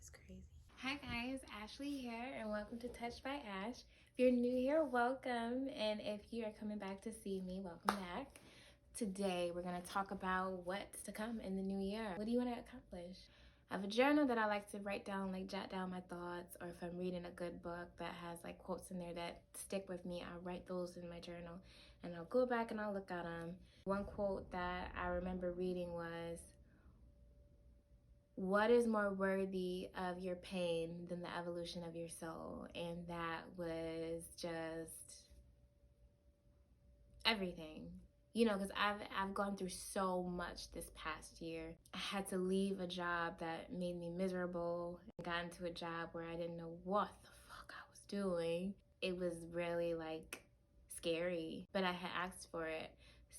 It's crazy. Hi guys, Ashley here and welcome to Touched by Ash. If you're new here, welcome. And if you are coming back to see me, welcome back. Today we're going to talk about what's to come in the new year. What do you want to accomplish? I have a journal that I like to write down, like jot down my thoughts, or if I'm reading a good book that has like quotes in there that stick with me, I'll write those in my journal and I'll go back and I'll look at them. One quote that I remember reading was, "What is more worthy of your pain than the evolution of your soul?" And that was just everything. You know, because I've gone through so much this past year. I had to leave a job that made me miserable and got into a job where I didn't know what the fuck I was doing. It was really like scary, but I had asked for it.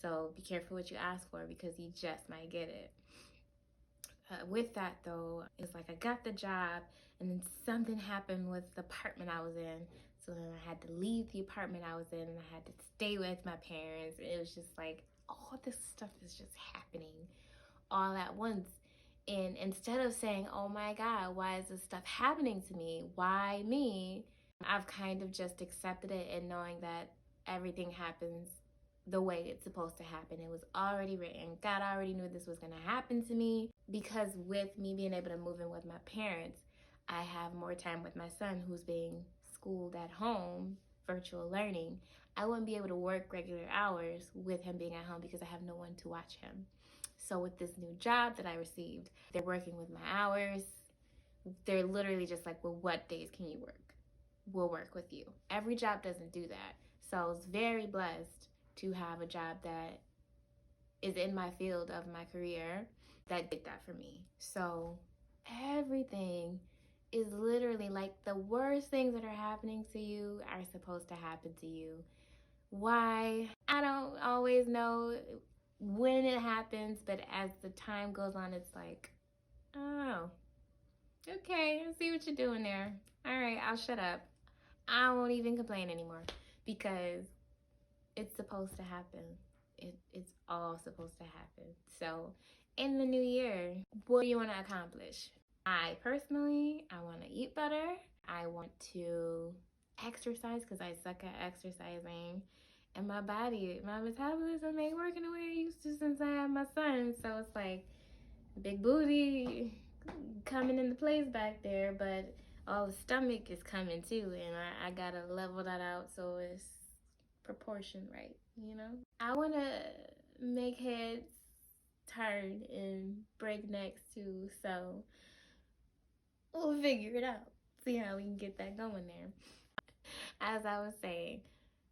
So be careful what you ask for because you just might get it. With that though, it's like I got the job and then something happened with the apartment I was in. So then I had to leave the apartment I was in and I had to stay with my parents. It was just like all this stuff is just happening all at once. And instead of saying, oh my God, why is this stuff happening to me? Why me? I've kind of just accepted it and knowing that everything happens the way it's supposed to happen. It was already written. God already knew this was going to happen to me because with me being able to move in with my parents, I have more time with my son who's being schooled at home, virtual learning. I wouldn't be able to work regular hours with him being at home because I have no one to watch him. So with this new job that I received, they're working with my hours. They're literally just like, well, what days can you work? We'll work with you. Every job doesn't do that. So I was very blessed to have a job that is in my field of my career that did that for me. So everything is literally like the worst things that are happening to you are supposed to happen to you. Why? I don't always know when it happens, but as the time goes on, it's like, oh, okay, I see what you're doing there. All right, I'll shut up. I won't even complain anymore because it's supposed to happen. It's all supposed to happen. So in the new year, what do you want to accomplish? I personally, I want to eat better. I want to exercise because I suck at exercising. And my body, my metabolism ain't working the way it used to since I had my son. So it's like big booty coming into place back there, but all the stomach is coming too. And I gotta level that out so it's proportion right, you know? I want to make heads turn and break necks too, so we'll figure it out. See how we can get that going there. As I was saying,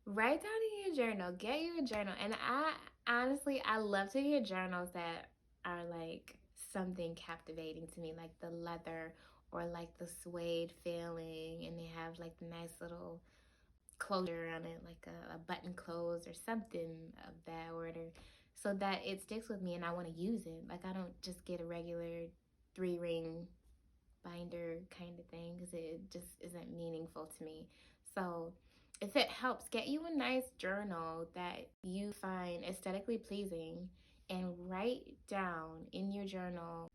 write down in your journal, get you a journal. And I honestly, I love to hear journals that are like something captivating to me, like the leather or like the suede feeling, and they have like the nice little closure on it, like a button close or something of that order, so that it sticks with me and I want to use it. Like I don't just get a regular 3-ring binder kind of thing because it just isn't meaningful to me. So if it helps, get you a nice journal that you find aesthetically pleasing and write down in your journal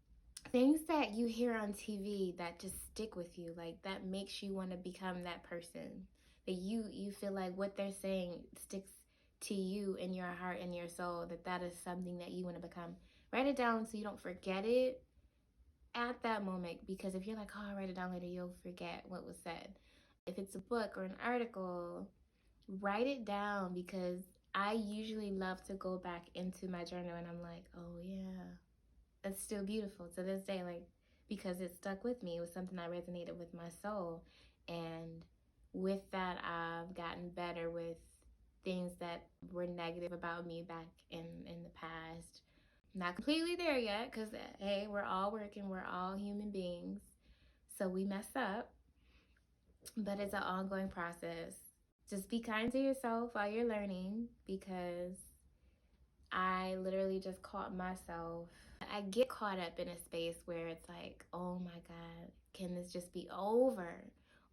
things that you hear on TV that just stick with you, like that makes you want to become that person, that you feel like what they're saying sticks to you in your heart and your soul, that is something that you want to become. Write it down so you don't forget it at that moment, because if you're like, oh, I'll write it down later, you'll forget what was said. If it's a book or an article, write it down, because I usually love to go back into my journal and I'm like, oh yeah, it's still beautiful to this day, like, because it stuck with me. It was something that resonated with my soul. And with that, I've gotten better with things that were negative about me back in the past. Not completely there yet, because hey, we're all working, we're all human beings, so we mess up, but it's an ongoing process. Just be kind to yourself while you're learning, because I literally just caught myself. I get caught up in a space where it's like, oh my God, can this just be over?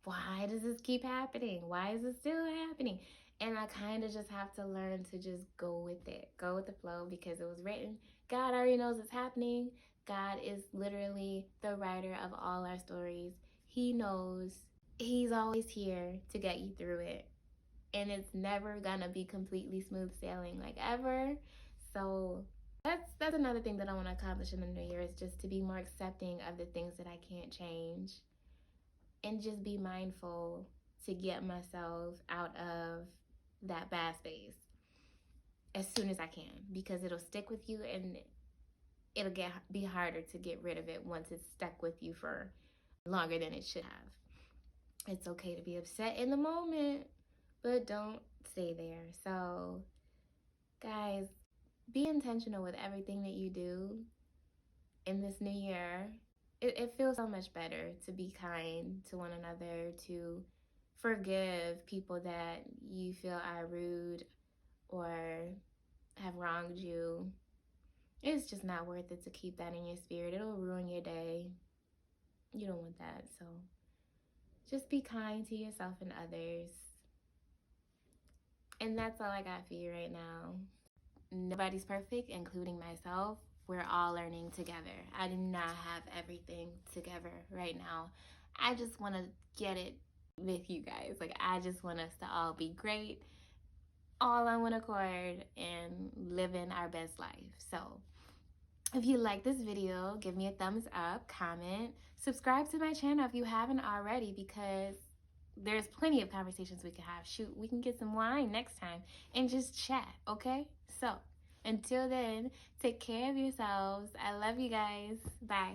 Why does this keep happening? Why is it still happening? And I kind of just have to learn to just go with it, go with the flow, because it was written, God already knows it's happening. God is literally the writer of all our stories. He knows. He's always here to get you through it. And it's never gonna be completely smooth sailing, like, ever. So that's another thing that I want to accomplish in the new year, is just to be more accepting of the things that I can't change, and just be mindful to get myself out of that bad space as soon as I can, because it'll stick with you, and it'll be harder to get rid of it once it's stuck with you for longer than it should have. It's okay to be upset in the moment, but don't stay there. So, guys, be intentional with everything that you do in this new year. It feels so much better to be kind to one another, to forgive people that you feel are rude or have wronged you. It's just not worth it to keep that in your spirit. It'll ruin your day. You don't want that. So just be kind to yourself and others. And that's all I got for you right now. Nobody's perfect, including myself. We're all learning together. I do not have everything together right now. I just want to get it with you guys. Like, I just want us to all be great, all on one accord, and living our best life. So if you like this video, give me a thumbs up, comment, subscribe to my channel if you haven't already, because there's plenty of conversations we can have. Shoot, we can get some wine next time and just chat, okay? So until then, take care of yourselves. I love you guys. Bye.